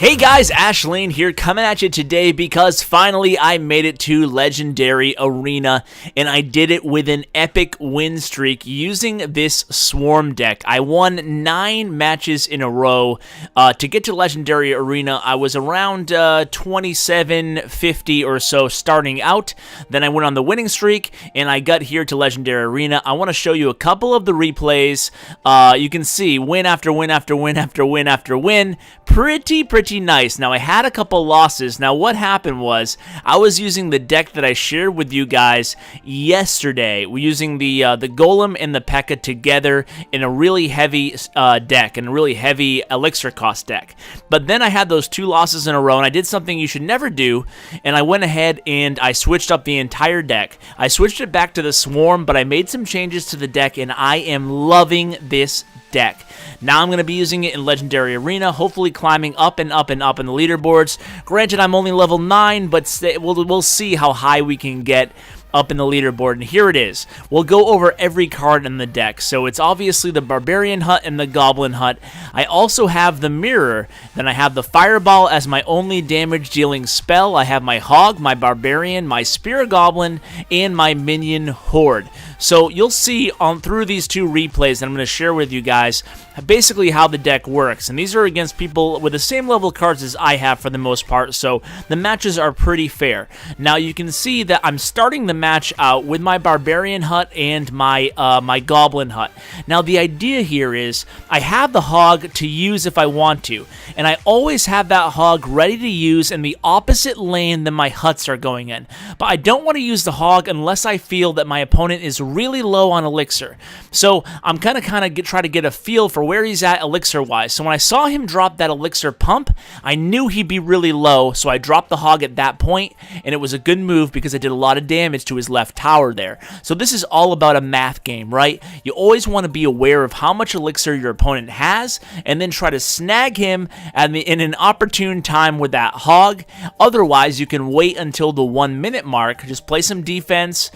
Hey guys, Ash Lane here coming at you today because finally I made it to Legendary Arena and I did it with an epic win streak using this Swarm deck. I won 9 matches in a row. To get to Legendary Arena, I was around 2750 or so starting out. Then I went on the winning streak and I got here to Legendary Arena. I want to show you a couple of the replays. You can see win after win after win after win after win. Pretty nice. Now, I had a couple losses. Now, what happened was I was using the deck that I shared with you guys yesterday. We're using the Golem and the P.E.K.K.A. together in a really heavy deck, and a really heavy elixir cost deck. But then I had those 2 losses in a row, and I did something you should never do, and I went ahead and I switched up the entire deck. I switched it back to the Swarm, but I made some changes to the deck, and I am loving this deck. Now I'm going to be using it in Legendary Arena, hopefully climbing up and up and up in the leaderboards. Granted, I'm only level 9, but we'll see how high we can get up in the leaderboard, and here it is. We'll go over every card in the deck. So it's obviously the Barbarian Hut and the Goblin Hut. I also have the Mirror. Then I have the Fireball as my only damage dealing spell. I have my Hog, my Barbarian, my Spear Goblin, and my Minion Horde. So you'll see through these 2 replays that I'm going to share with you guys basically how the deck works. And these are against people with the same level cards as I have for the most part, so the matches are pretty fair. Now you can see that I'm starting the match out with my Barbarian Hut and my my Goblin Hut. Now the idea here is I have the Hog to use if I want to, and I always have that Hog ready to use in the opposite lane than my Huts are going in. But I don't want to use the Hog unless I feel that my opponent is really low on elixir. So I'm try to get a feel for where he's at elixir-wise. So when I saw him drop that elixir pump, I knew he'd be really low, so I dropped the Hog at that point, and it was a good move because I did a lot of damage to his left tower there. So this is all about a math game, right? You always want to be aware of how much elixir your opponent has, and then try to snag him in an opportune time with that Hog. Otherwise, you can wait until the 1 minute mark, just play some defense,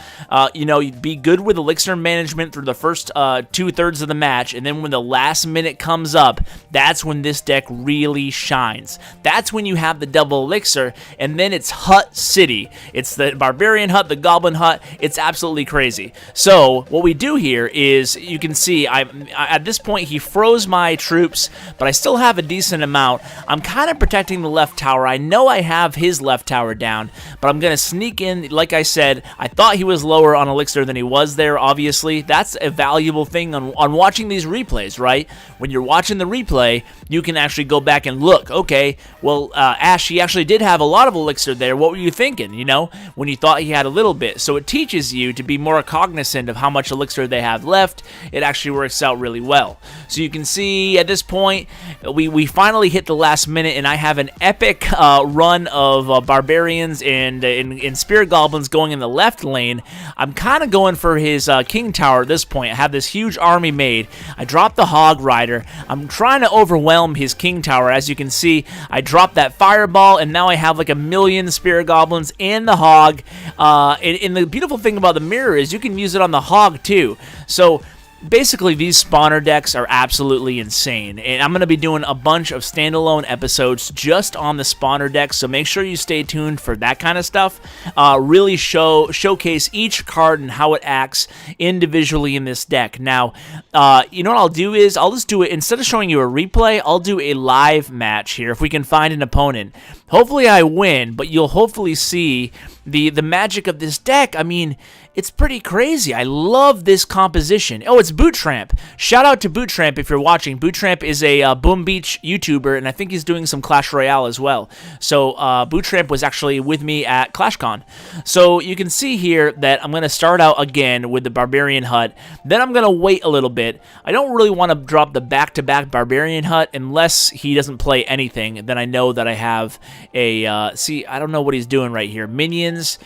be good with elixir management through the first 2/3 of the match, and then when the last minute comes up, that's when this deck really shines. That's when you have the double elixir, and then it's Hut City. It's the Barbarian Hut, the Goblin Hut. It's absolutely crazy. So what we do here is, you can see at this point he froze my troops, but I still have a decent amount. I'm kind of protecting the left tower. I know I have his left tower down, but I'm going to sneak in. Like I said, I thought he was lower on elixir than he was there, obviously. That's a valuable thing on watching these replays, right? When you're watching the replay, you can actually go back and look, okay, well, Ash, he actually did have a lot of elixir there. What were you thinking, when you thought he had a little bit? So it teaches you to be more cognizant of how much elixir they have left. It actually works out really well. So you can see at this point, we finally hit the last minute, and I have an epic run of Barbarians and Spirit Goblins going in the left lane. I'm kind of going for his King Tower at this point. I have this huge army made. I dropped the Hog Rider. I'm trying to overwhelm his King Tower. As you can see, I dropped that Fireball, and now I have like 1 million Spirit Goblins and the Hog. And the beautiful thing about the Mirror is you can use it on the Hog too. So basically, these spawner decks are absolutely insane, and I'm going to be doing a bunch of standalone episodes just on the spawner decks, so make sure you stay tuned for that kind of stuff. Really showcase each card and how it acts individually in this deck. Now, you know what I'll do is, I'll just do it, instead of showing you a replay, I'll do a live match here if we can find an opponent. Hopefully I win, but you'll hopefully see the magic of this deck. I mean, it's pretty crazy. I love this composition. Oh, it's Boottramp. Shout out to Boottramp if you're watching. Boottramp is a Boom Beach YouTuber, and I think he's doing some Clash Royale as well. So Boottramp was actually with me at ClashCon. So you can see here that I'm going to start out again with the Barbarian Hut. Then I'm going to wait a little bit. I don't really want to drop the back-to-back Barbarian Hut unless he doesn't play anything. Then I know that I have a... see, I don't know what he's doing right here. Minions...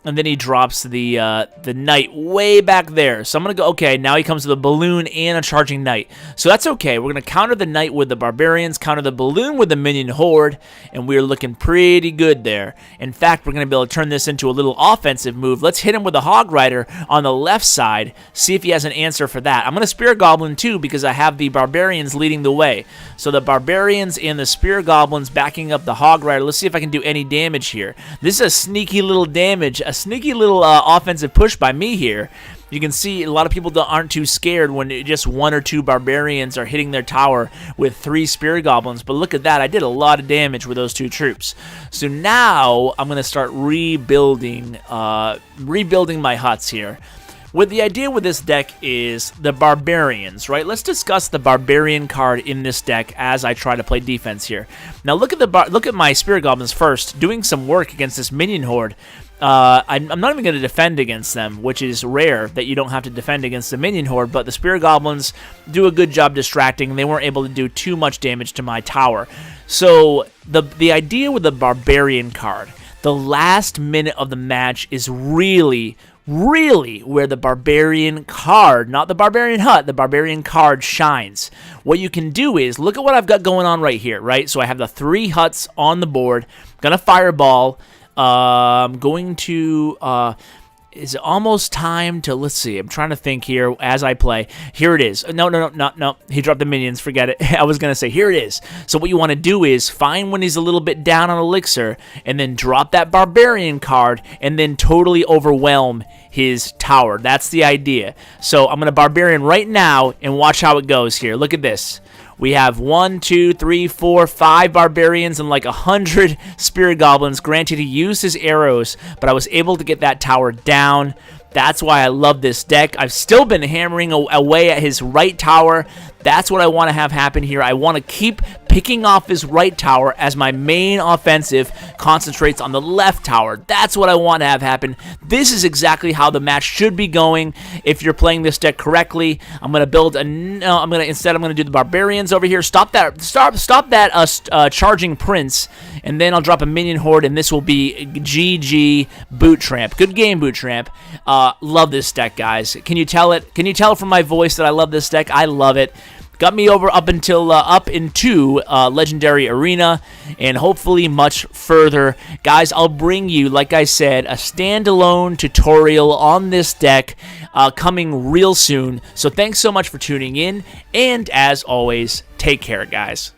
and then he drops the knight way back there. So I'm going to go, okay, now he comes with a balloon and a charging knight. So that's okay. We're going to counter the knight with the barbarians, counter the balloon with the minion horde, and we're looking pretty good there. In fact, we're going to be able to turn this into a little offensive move. Let's hit him with a hog rider on the left side, see if he has an answer for that. I'm going to spear goblin too because I have the barbarians leading the way. So the barbarians and the spear goblins backing up the hog rider. Let's see if I can do any damage here. This is a sneaky little damage, a sneaky little offensive push by me here. You can see a lot of people aren't too scared when just 1 or 2 barbarians are hitting their tower with 3 spear goblins. But look at that. I did a lot of damage with those 2 troops. So now I'm going to start rebuilding my huts here. What the idea with this deck is the barbarians, right? Let's discuss the barbarian card in this deck as I try to play defense here. Now look at my spirit goblins first, doing some work against this minion horde. I'm not even going to defend against them, which is rare that you don't have to defend against the minion horde, but the spirit goblins do a good job distracting, and they weren't able to do too much damage to my tower. So the idea with the barbarian card, the last minute of the match is really where the barbarian card, not the barbarian hut, the barbarian card shines. What you can do is, look at what I've got going on right here, right? So I have the 3 huts on the board, gonna fireball, going to, is it almost time to, let's see, I'm trying to think here as I play. Here it is. No, he dropped the minions, forget it. I was going to say, here it is. So what you want to do is find when he's a little bit down on elixir, and then drop that barbarian card, and then totally overwhelm his tower. That's the idea. So I'm going to barbarian right now, and watch how it goes here. Look at this. We have 1, 2, 3, 4, 5 barbarians and like 100 spirit goblins. Granted, he used his arrows, but I was able to get that tower down. That's why I love this deck. I've still been hammering away at his right tower. That's what I want to have happen here. I want to keep picking off his right tower as my main offensive concentrates on the left tower. That's what I want to have happen. This is exactly how the match should be going if you're playing this deck correctly. I'm going to build instead I'm going to do the barbarians over here. Stop that charging prince, and then I'll drop a minion horde, and this will be GG Boot Tramp. Good game, Boot Tramp. Love this deck, guys. Can you tell it? Can you tell from my voice that I love this deck? I love it. Got me over up into Legendary Arena, and hopefully much further. Guys, I'll bring you, like I said, a standalone tutorial on this deck coming real soon. So thanks so much for tuning in, and as always, take care, guys.